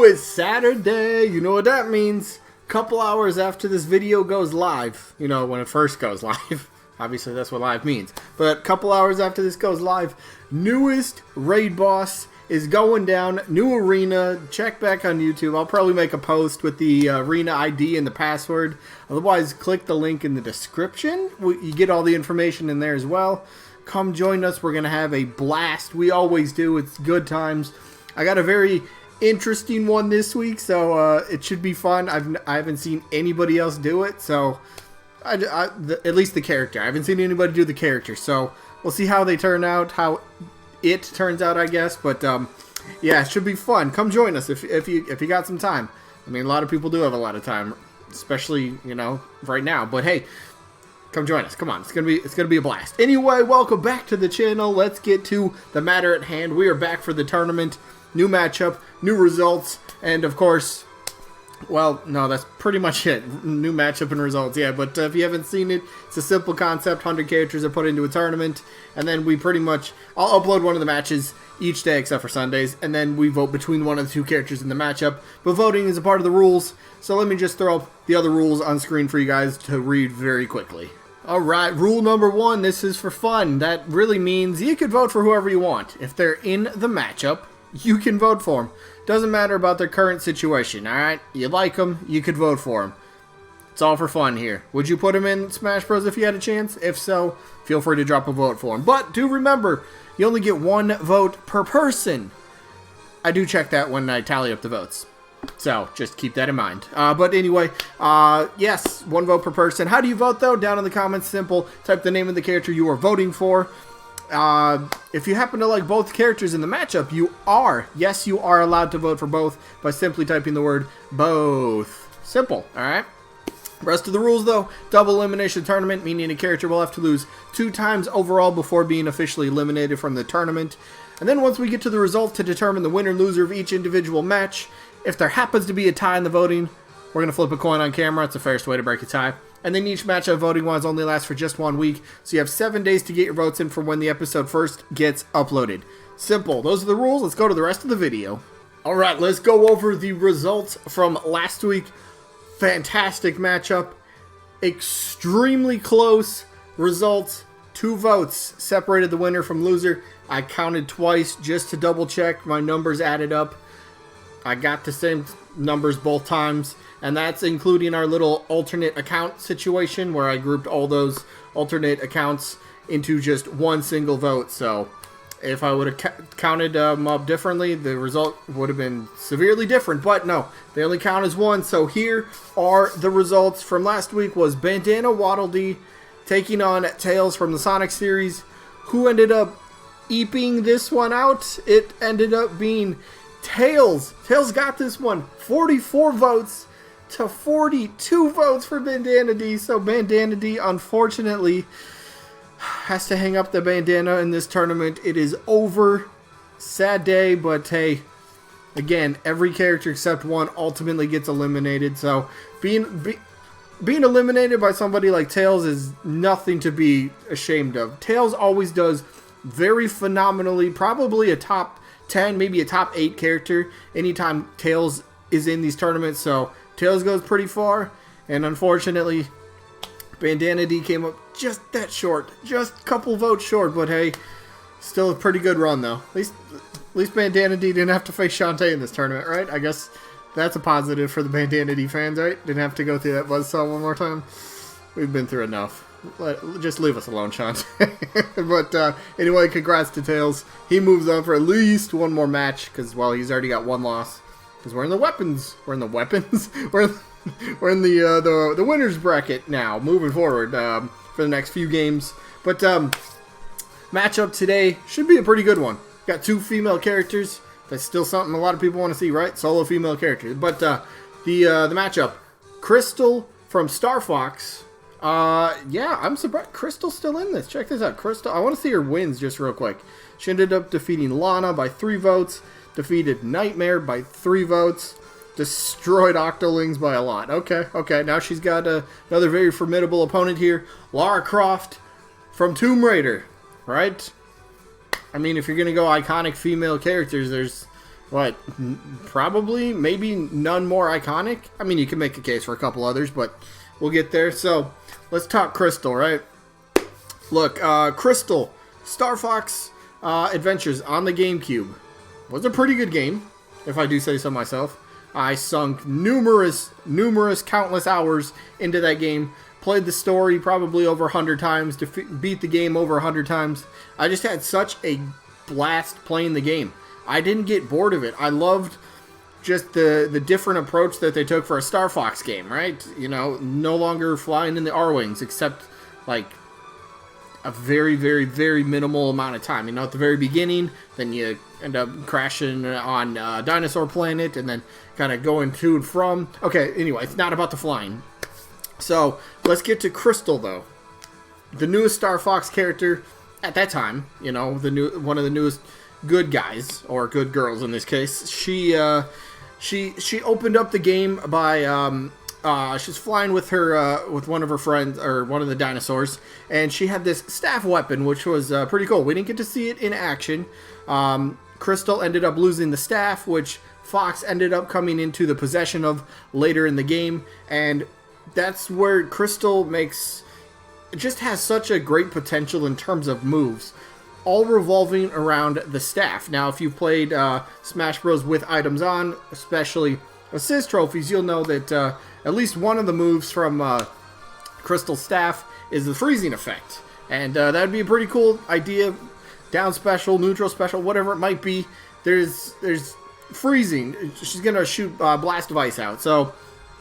It's Saturday. You know what that means. Couple hours after this video goes live. You know, when it first goes live. Obviously, that's what live means. But a couple hours after this goes live, newest raid boss is going down. New arena. Check back on YouTube. I'll probably make a post with the arena ID and the password. Otherwise, click the link in the description. You get all the information in there as well. Come join us. We're going to have a blast. We always do. It's good times. I got a very interesting one this week, so it should be fun. I haven't seen anybody else do it, so at least the character. I haven't seen anybody do the character, so we'll see how they turn out, how it turns out, I guess. But yeah, it should be fun. Come join us if you got some time. I mean, a lot of people do have a lot of time, especially right now. But hey, come join us. Come on, it's gonna be a blast. Anyway, welcome back to the channel. Let's get to the matter at hand. We are back for the tournament. New matchup, new results, and of course, well, no, that's pretty much it. New matchup and results, yeah. But if you haven't seen it, it's a simple concept. 100 characters are put into a tournament, and then I'll upload one of the matches each day except for Sundays, and then we vote between one of the two characters in the matchup. But voting is a part of the rules, so let me just throw up the other rules on screen for you guys to read very quickly. Alright, rule number 1, this is for fun. That really means you could vote for whoever you want. If they're in the matchup, you can vote for them. Doesn't matter about their current situation, alright? You like them, you could vote for them. It's all for fun here. Would you put them in Smash Bros. If you had a chance? If so, feel free to drop a vote for them. But do remember, you only get one vote per person. I do check that when I tally up the votes. So, just keep that in mind. But anyway, yes, one vote per person. How do you vote, though? Down in the comments, simple. Type the name of the character you are voting for. If you happen to like both characters in the matchup, you are allowed to vote for both by simply typing the word both. Simple, alright? Rest of the rules, though, double elimination tournament, meaning a character will have to lose 2 times overall before being officially eliminated from the tournament. And then once we get to the results to determine the winner and loser of each individual match, if there happens to be a tie in the voting, we're going to flip a coin on camera. It's the fairest way to break a tie. And then each matchup voting-wise only lasts for just 1 week, so you have 7 days to get your votes in from when the episode first gets uploaded. Simple. Those are the rules. Let's go to the rest of the video. Alright, let's go over the results from last week. Fantastic matchup. Extremely close results. 2 votes separated the winner from loser. I counted twice just to double check. My numbers added up. I got the same numbers both times. And that's including our little alternate account situation where I grouped all those alternate accounts into just one single vote. So if I would have counted them up differently, the result would have been severely different. But no, they only count as one. So here are the results from last week. Was Bandana Waddle Dee taking on Tails from the Sonic series. Who ended up eeping this one out? It ended up being Tails. Tails got this one. 44 votes. To 42 votes for Bandana Dee. So Bandana Dee, unfortunately, has to hang up the bandana in this tournament. It is over. Sad day, but hey, again, every character except one ultimately gets eliminated. So being eliminated by somebody like Tails is nothing to be ashamed of. Tails always does very phenomenally, probably a top 10, maybe a top 8 character anytime Tails is in these tournaments. So Tails goes pretty far, and unfortunately, Bandana Dee came up just that short. Just a couple votes short, but hey, still a pretty good run, though. At least Bandana Dee didn't have to face Shantae in this tournament, right? I guess that's a positive for the Bandana Dee fans, right? Didn't have to go through that buzzsaw one more time. We've been through enough. Just leave us alone, Shantae. But anyway, congrats to Tails. He moves on for at least one more match, because, well, he's already got 1 loss. Because we're in the weapons. We're in the weapons. we're in the winners bracket now, moving forward for the next few games. But matchup today should be a pretty good one. Got 2 female characters. That's still something a lot of people want to see, right? Solo female characters. But the matchup, Krystal from Star Fox. Yeah, I'm surprised Krystal's still in this. Check this out, Krystal. I want to see her wins just real quick. She ended up defeating Lana by 3 votes. Defeated Nightmare by 3 votes. Destroyed Octolings by a lot. Okay. Now she's got another very formidable opponent here. Lara Croft from Tomb Raider. Right? I mean, if you're going to go iconic female characters, there's what, probably, maybe none more iconic. I mean, you can make a case for a couple others, but we'll get there. So, let's talk Krystal, right? Look, Krystal, Star Fox Adventures on the GameCube was a pretty good game, if I do say so myself. I sunk numerous, countless hours into that game. Played the story probably over 100 times, beat the game over 100 times. I just had such a blast playing the game. I didn't get bored of it. I loved just the different approach that they took for a Star Fox game, right? You know, no longer flying in the R-Wings, except, like, a very, very minimal amount of time. You know, at the very beginning, then you end up crashing on Dinosaur Planet, and then kind of going to and from. Okay, anyway, it's not about the flying. So, let's get to Krystal, though. The newest Star Fox character at that time, you know, one of the newest good guys, or good girls in this case. She opened up the game by she's flying with her with one of her friends, or one of the dinosaurs, and she had this staff weapon, which was pretty cool. We didn't get to see it in action. Krystal ended up losing the staff, which Fox ended up coming into the possession of later in the game, and that's where Krystal just has such a great potential in terms of moves, all revolving around the staff. Now, if you've played Smash Bros. With items on, especially assist trophies, you'll know that at least one of the moves from Krystal's staff is the freezing effect. And that'd be a pretty cool idea. Down special, neutral special, whatever it might be. There's freezing. She's going to shoot blast device out. So,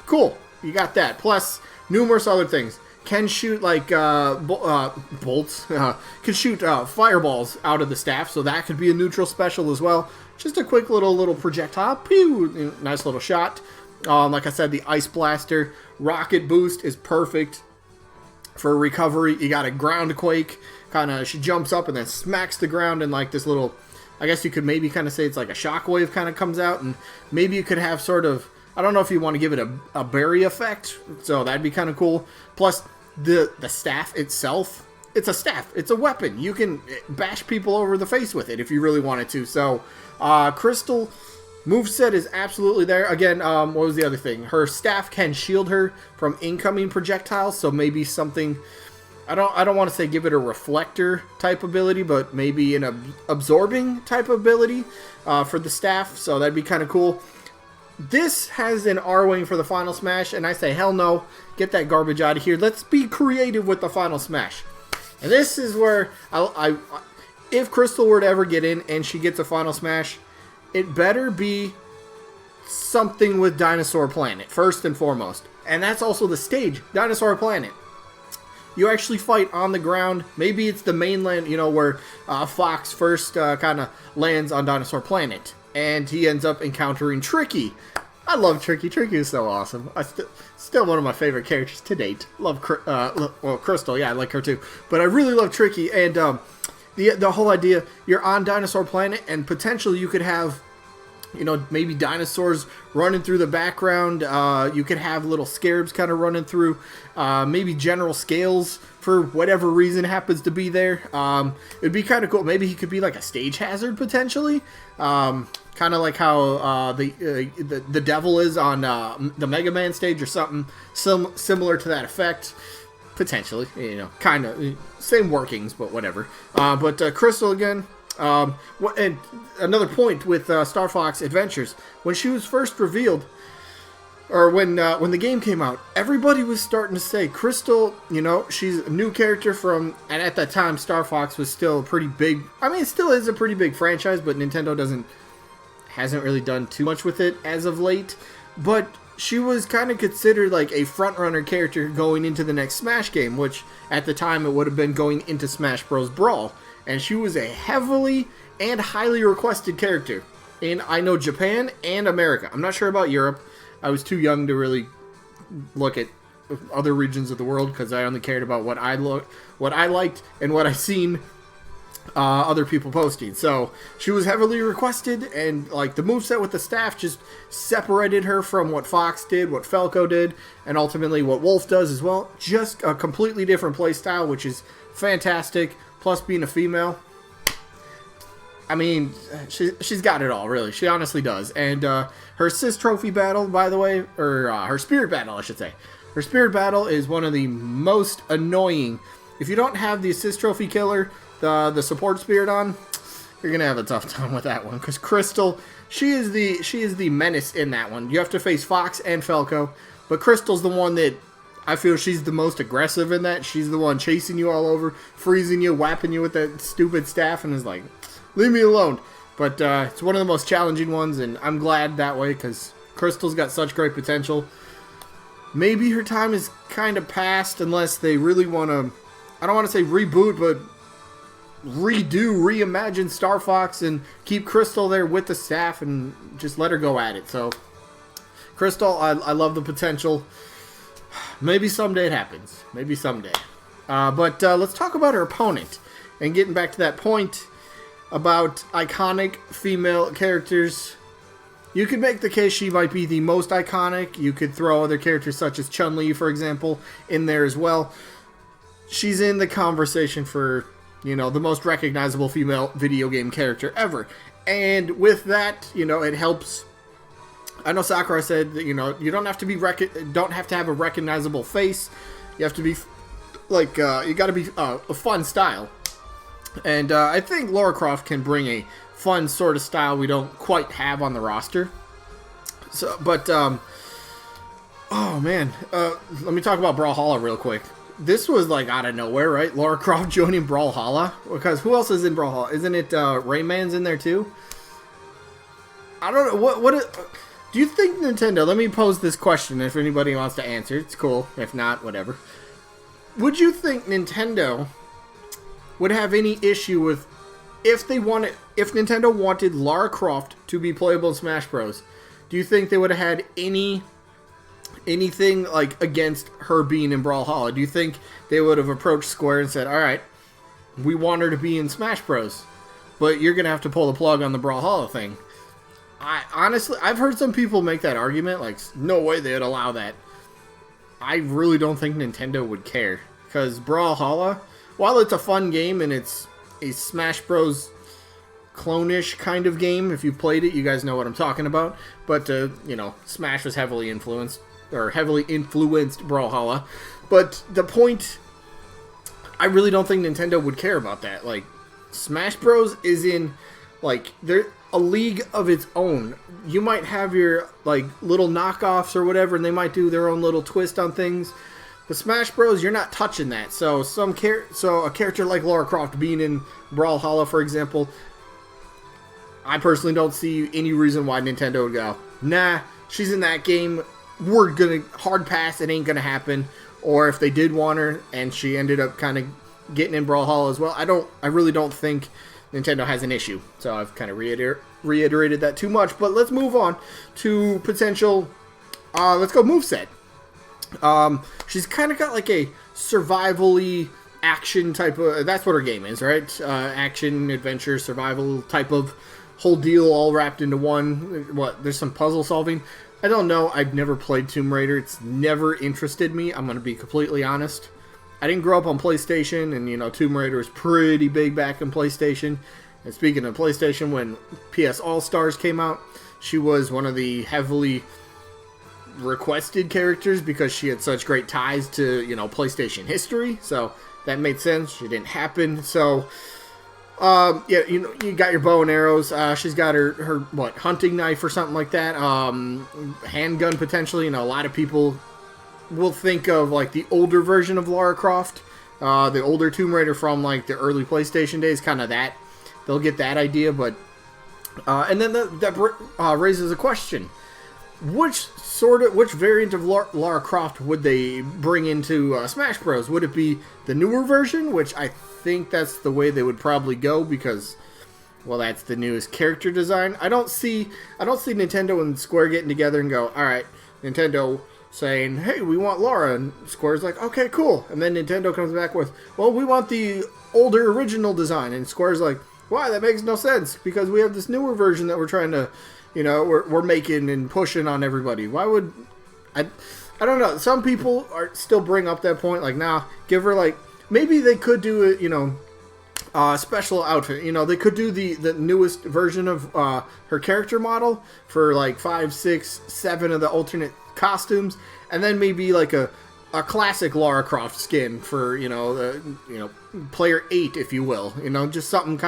cool. You got that. Plus, numerous other things. Can shoot, like, bolts. Can shoot fireballs out of the staff, so that could be a neutral special as well. Just a quick little projectile. Pew! Nice little shot. Like I said, the Ice Blaster. Rocket Boost is perfect for recovery. You got a Ground Quake. She jumps up and then smacks the ground, and like this little, I guess you could maybe kind of say it's like a shockwave kind of comes out, and maybe you could have sort of, I don't know if you want to give it a berry effect, so that'd be kind of cool. Plus, the staff itself, it's a staff. It's a weapon. You can bash people over the face with it if you really wanted to. So, Krystal moveset is absolutely there. Again, what was the other thing? Her staff can shield her from incoming projectiles, so maybe something, I don't want to say give it a reflector type ability, but maybe an absorbing type ability for the staff, so that'd be kind of cool. This has an R-Wing for the Final Smash, and I say, hell no, get that garbage out of here. Let's be creative with the Final Smash. And this is where, if Krystal were to ever get in and she gets a Final Smash, it better be something with Dinosaur Planet, first and foremost. And that's also the stage, Dinosaur Planet. You actually fight on the ground. Maybe it's the mainland, you know, where Fox first kind of lands on Dinosaur Planet. And he ends up encountering Tricky. I love Tricky. Tricky is so awesome. Still one of my favorite characters to date. Love Krystal. Yeah, I like her too. But I really love Tricky. And the whole idea, you're on Dinosaur Planet, and potentially you could have, you know, maybe dinosaurs running through the background. You could have little scarabs kind of running through. Maybe General Scales, for whatever reason, happens to be there. It'd be kind of cool. Maybe he could be like a stage hazard, potentially. Kind of like how the devil is on the Mega Man stage or something similar to that effect. Potentially, you know, kind of same workings, but whatever. But Krystal again. And another point with Star Fox Adventures, when she was first revealed, or when the game came out, everybody was starting to say, Krystal, you know, she's a new character from, and at that time, Star Fox was still a pretty big, I mean, it still is a pretty big franchise, but Nintendo hasn't really done too much with it as of late, but she was kind of considered like a front-runner character going into the next Smash game, which at the time it would have been going into Smash Bros. Brawl. And she was a heavily and highly requested character in, I know, Japan and America. I'm not sure about Europe. I was too young to really look at other regions of the world because I only cared about what I liked and what I seen other people posting. So she was heavily requested, and like the moveset with the staff just separated her from what Fox did, what Falco did, and ultimately what Wolf does as well. Just a completely different play style, which is fantastic. Plus being a female, I mean, she's got it all, really. She honestly does. And her Sis Trophy battle, by the way, or her Spirit battle, I should say. Her Spirit battle is one of the most annoying. If you don't have the Assist Trophy killer, the support Spirit on, you're gonna have a tough time with that one. Because Krystal, she is the menace in that one. You have to face Fox and Falco, but Krystal's the one that I feel she's the most aggressive in that. She's the one chasing you all over, freezing you, whapping you with that stupid staff, and is like, leave me alone. But it's one of the most challenging ones, and I'm glad that way because Krystal's got such great potential. Maybe her time is kind of past unless they really want to, I don't want to say reboot, but reimagine Star Fox and keep Krystal there with the staff and just let her go at it. So, Krystal, I love the potential. Maybe someday it happens. Maybe someday. But let's talk about her opponent. And getting back to that point about iconic female characters, you could make the case she might be the most iconic. You could throw other characters such as Chun-Li, for example, in there as well. She's in the conversation for, you know, the most recognizable female video game character ever. And with that, you know, it helps. I know Sakurai said that, you know, you don't have to have a recognizable face. You have to be like you got to be a fun style. And I think Lara Croft can bring a fun sort of style we don't quite have on the roster. So, but oh man, let me talk about Brawlhalla real quick. This was like out of nowhere, right? Lara Croft joining Brawlhalla, because who else is in Brawlhalla? Isn't it Rayman's in there too? I don't know what do you think Nintendo? Let me pose this question. If anybody wants to answer, it's cool. If not, whatever. Would you think Nintendo would have any issue with if Nintendo wanted Lara Croft to be playable in Smash Bros? Do you think they would have had anything like against her being in Brawlhalla? Do you think they would have approached Square and said, "All right, we want her to be in Smash Bros, but you're gonna have to pull the plug on the Brawlhalla thing"? I've heard some people make that argument, like, no way they'd allow that. I really don't think Nintendo would care, because Brawlhalla, while it's a fun game and it's a Smash Bros clone-ish kind of game, if you've played it, you guys know what I'm talking about. But you know, Smash was heavily influenced Brawlhalla. But the point, I really don't think Nintendo would care about that. Like, Smash Bros is in, like, they're a league of its own. You might have your, like, little knockoffs or whatever, and they might do their own little twist on things. But Smash Bros, you're not touching that. So a character like Lara Croft being in Brawlhalla, for example, I personally don't see any reason why Nintendo would go, nah, she's in that game, we're gonna hard pass, it ain't gonna happen. Or if they did want her and she ended up kind of getting in Brawlhalla as well, I really don't think Nintendo has an issue. So I've kind of reiterated that too much. But let's move on to potential. Let's go moveset. She's kind of got like a survival-y action type of. That's what her game is, right? Action, adventure, survival type of whole deal, all wrapped into one. What? There's some puzzle solving. I don't know. I've never played Tomb Raider. It's never interested me. I'm gonna be completely honest. I didn't grow up on PlayStation, and, you know, Tomb Raider was pretty big back in PlayStation. And speaking of PlayStation, when PS All-Stars came out, she was one of the heavily requested characters because she had such great ties to, you know, PlayStation history. So that made sense. It didn't happen. So, yeah, you know, you got your bow and arrows. She's got her hunting knife or something like that. Handgun potentially. You know, a lot of people will think of, like, the older version of Lara Croft, the older Tomb Raider from, like, the early PlayStation days, kind of that. They'll get that idea, but and then that raises a question: which variant of Lara Croft would they bring into Smash Bros? Would it be the newer version, which I think that's the way they would probably go because, well, that's the newest character design. I don't see Nintendo and Square getting together and go, all right, Nintendo saying, hey, we want Lara, and Square's like, okay, cool. And then Nintendo comes back with, well, we want the older original design, and Square's like, why? That makes no sense, because we have this newer version that we're trying to, you know, we're making and pushing on everybody. Why would, I don't know, some people still bring up that point, like, nah, give her, like, maybe they could do it, you know, special outfit. You know, they could do the newest version of her character model for like 5, 6, 7 of the alternate costumes, and then maybe like a classic Lara Croft skin for, you know, player 8, if you will. You know, just something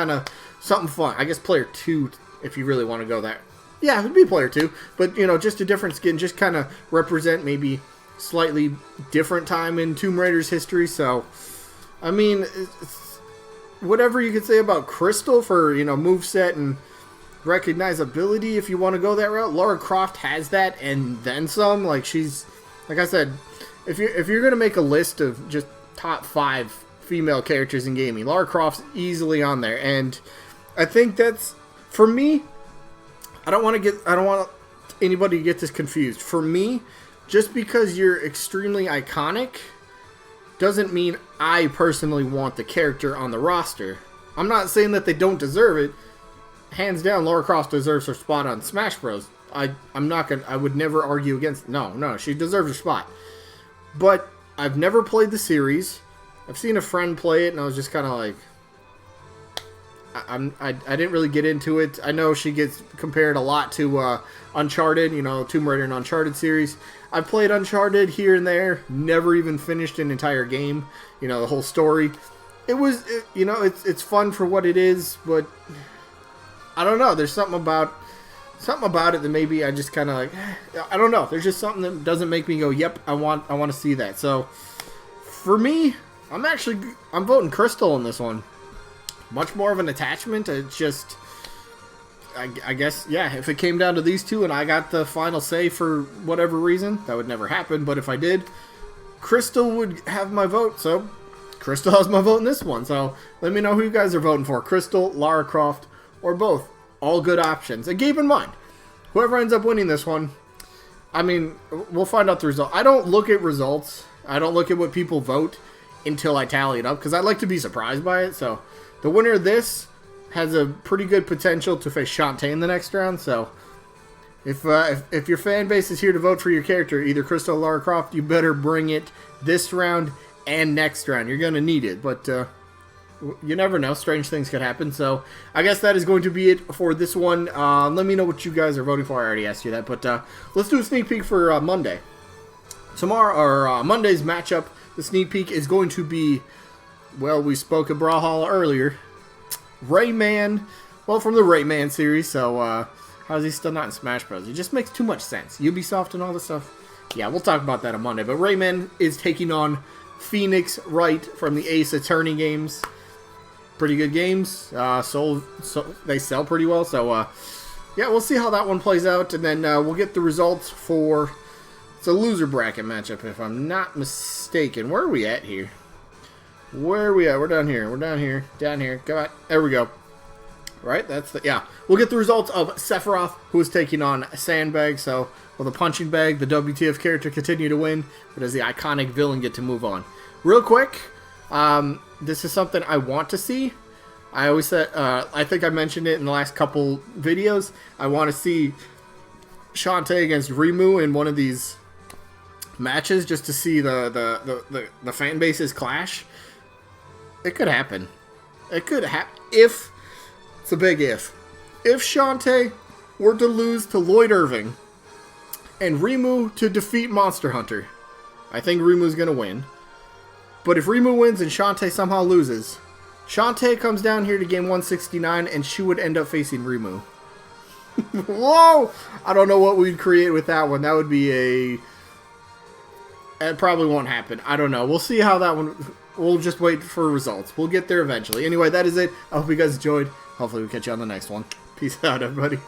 something fun. I guess player 2, if you really want to go there. Yeah, it'd be player 2, but, you know, just a different skin, just kind of represent maybe slightly different time in Tomb Raider's history. So, I mean, whatever you could say about Krystal for, you know, moveset and recognizability, if you want to go that route, Lara Croft has that and then some. Like, she's, like I said, if you're gonna make a list of just top 5 female characters in gaming, Lara Croft's easily on there. And I think that's, for me, I don't want anybody to get this confused. For me, just because you're extremely iconic doesn't mean I personally want the character on the roster. I'm not saying that they don't deserve it. Hands down, Lara Croft deserves her spot on Smash Bros. I would never argue against. No, she deserves her spot. But I've never played the series. I've seen a friend play it, and I was just kind of like, I didn't really get into it. I know she gets compared a lot to Uncharted, you know, Tomb Raider and Uncharted series. I've played Uncharted here and there, never even finished an entire game, you know, the whole story. You know, it's fun for what it is, but I don't know. There's something about it that maybe I just kind of like, I don't know. There's just something that doesn't make me go, yep, I want to see that. So for me, I'm voting Krystal in this one. Much more of an attachment. It's just, I guess, yeah, if it came down to these two and I got the final say for whatever reason, that would never happen. But if I did, Krystal would have my vote. So Krystal has my vote in this one. So let me know who you guys are voting for. Krystal, Lara Croft, or both. All good options. And keep in mind, whoever ends up winning this one, I mean, we'll find out the result. I don't look at results. I don't look at what people vote until I tally it up, because I like to be surprised by it. So the winner of this has a pretty good potential to face Shantae in the next round. So if your fan base is here to vote for your character, either Krystal or Lara Croft, you better bring it this round and next round. You're going to need it. But you never know. Strange things could happen. So I guess that is going to be it for this one. Let me know what you guys are voting for. I already asked you that. But let's do a sneak peek for Monday. Tomorrow, or Monday's matchup, the sneak peek is going to be, well, we spoke of Brawlhalla earlier. Rayman, well, from the Rayman series. So how is he still not in Smash Bros? It just makes too much sense. Ubisoft and all this stuff. Yeah, we'll talk about that on Monday. But Rayman is taking on Phoenix Wright from the Ace Attorney games. Pretty good games. They sell pretty well. So yeah, we'll see how that one plays out, and then we'll get the results for. It's a loser bracket matchup, if I'm not mistaken. Where are we at here? Where are we at? We're down here. We're down here. Down here. Come on. There we go. Right? That's the... Yeah. We'll get the results of Sephiroth, who is taking on Sandbag. So, will the punching bag, the WTF character, continue to win? Or does the iconic villain get to move on? Real quick, this is something I want to see. I always said... I think I mentioned it in the last couple videos. I want to see Shantae against Rimu in one of these matches, just to see the fan bases clash. It could happen. It could happen if, it's a big if Shantae were to lose to Lloyd Irving and Rimu to defeat Monster Hunter. I think Rimu's going to win. But if Rimu wins and Shantae somehow loses, Shantae comes down here to game 169 and she would end up facing Rimu. Whoa! I don't know what we'd create with that one. That would be a... It probably won't happen. I don't know. We'll see how that one... We'll just wait for results. We'll get there eventually. Anyway, that is it. I hope you guys enjoyed. Hopefully we'll catch you on the next one. Peace out, everybody.